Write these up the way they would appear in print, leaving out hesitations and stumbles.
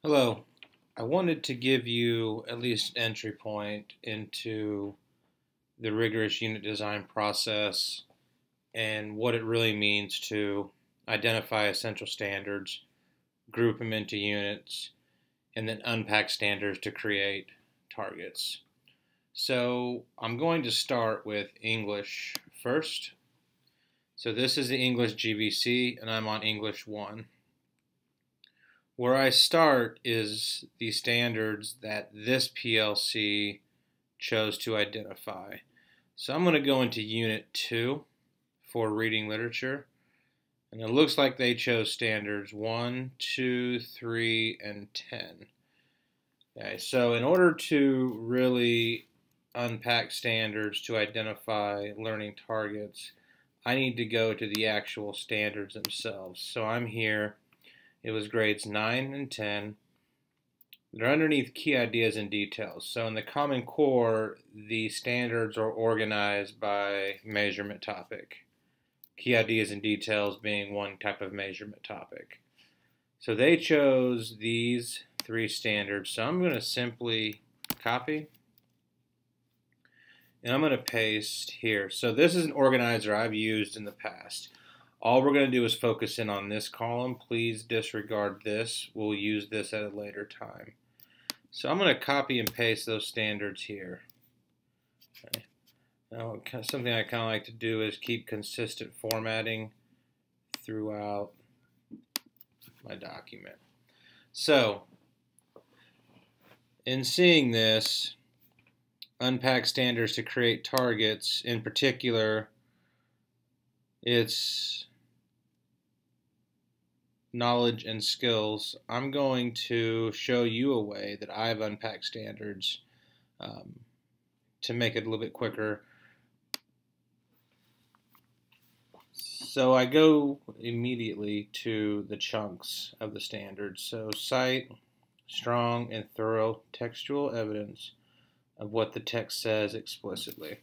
Hello. I wanted to give you at least an entry point into the rigorous unit design process and what it really means to identify essential standards, group them into units, and then unpack standards to create targets. So I'm going to start with English first. So this is the English GBC, and I'm on English 1. Where I start is the standards that this PLC chose to identify. So I'm going to go into Unit 2 for reading literature. And it looks like they chose standards 1, 2, 3, and 10. Okay, so in order to really unpack standards to identify learning targets, I need to go to the actual standards themselves. So I'm here. It was grades 9 and 10. They're underneath key ideas and details. So in the Common Core, the standards are organized by measurement topic. Key ideas and details being one type of measurement topic. So they chose these 3 standards. So I'm going to simply copy. And I'm going to paste here. So this is an organizer I've used in the past. All we're going to do is focus in on this column. Please disregard this. We'll use this at a later time. So I'm going to copy and paste those standards here. Okay. Now, something I kind of like to do is keep consistent formatting throughout my document. So, in seeing this, unpack standards to create targets, in particular, it's knowledge and skills. I'm going to show you a way that I've unpacked standards to make it a little bit quicker. So I go immediately to the chunks of the standards. So cite strong and thorough textual evidence of what the text says explicitly.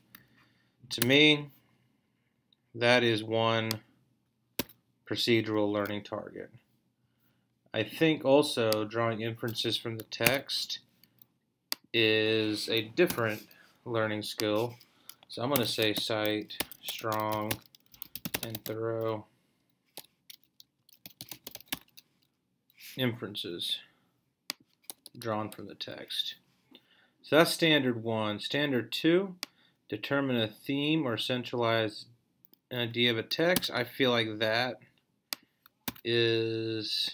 To me, that is one procedural learning target. I think also drawing inferences from the text is a different learning skill. So I'm going to say cite strong and thorough inferences drawn from the text. So that's standard 1. Standard 2, determine a theme or centralize an idea of a text. I feel like that is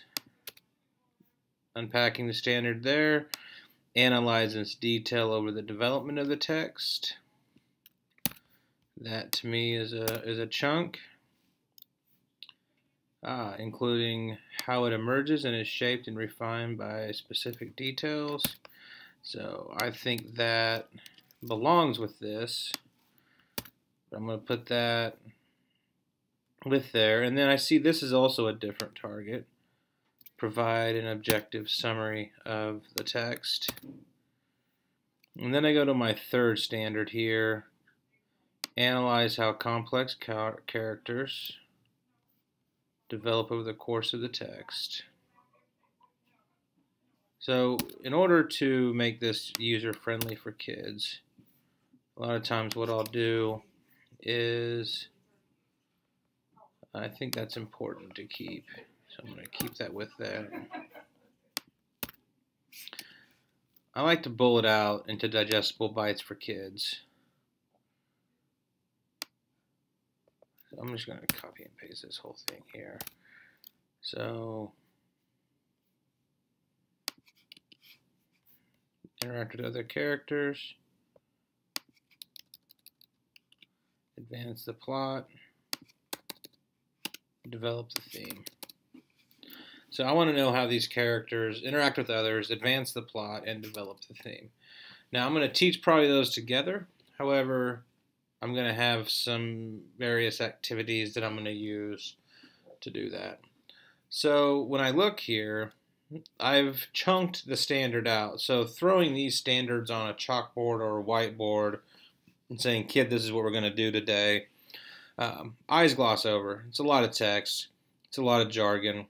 unpacking the standard there. Analyze its detail over the development of the text. That to me is a chunk. Including how it emerges and is shaped and refined by specific details. So I think that belongs with this. I'm going to put that with there. And then I see this is also a different target. Provide an objective summary of the text. And then I go to my third standard here. Analyze how complex characters develop over the course of the text. So in order to make this user-friendly for kids, a lot of times what I'll do is, I think that's important to keep. So I'm going to keep that with that. I like to bullet out into digestible bites for kids. So I'm just going to copy and paste this whole thing here. So, interact with other characters. Advance the plot. Develop the theme. So I want to know how these characters interact with others, advance the plot, and develop the theme. Now I'm going to teach probably those together. However, I'm going to have some various activities that I'm going to use to do that. So when I look here, I've chunked the standard out. So throwing these standards on a chalkboard or a whiteboard and saying, kid, this is what we're going to do today, eyes gloss over. It's a lot of text. It's a lot of jargon.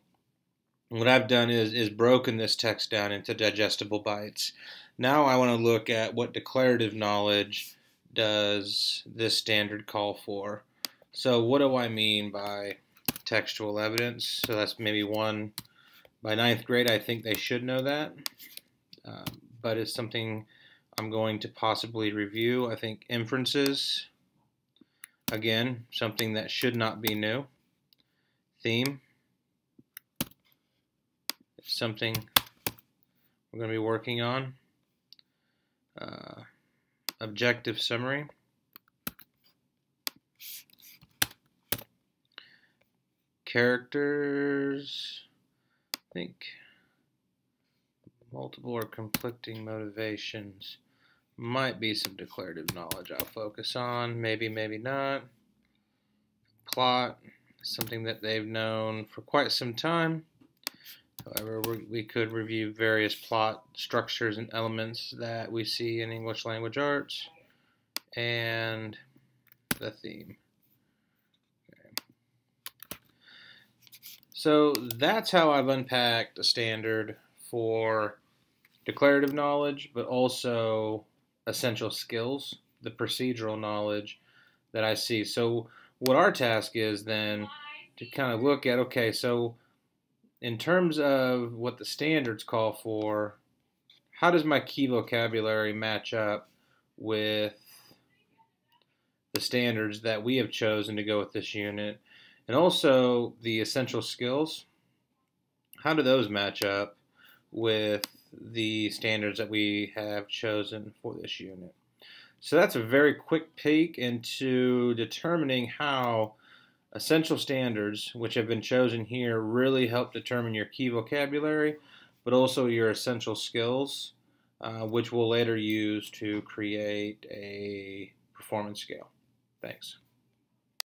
What I've done is broken this text down into digestible bites. Now I want to look at what declarative knowledge does this standard call for. So what do I mean by textual evidence? So that's maybe one. By ninth grade, I think they should know that, but it's something I'm going to possibly review. I think inferences, again, something that should not be new. Theme, something we're going to be working on. Objective summary. Characters, I think multiple or conflicting motivations. Might be some declarative knowledge I'll focus on. Maybe, maybe not. Plot, something that they've known for quite some time. However, we could review various plot structures and elements that we see in English language arts. And the theme. Okay. So that's how I've unpacked a standard for declarative knowledge, but also essential skills, the procedural knowledge that I see. So what our task is then to kind of look at, okay, so in terms of what the standards call for, how does my key vocabulary match up with the standards that we have chosen to go with this unit? And also the essential skills, how do those match up with the standards that we have chosen for this unit? So that's a very quick peek into determining how essential standards, which have been chosen here, really help determine your key vocabulary, but also your essential skills, which we'll later use to create a performance scale. Thanks.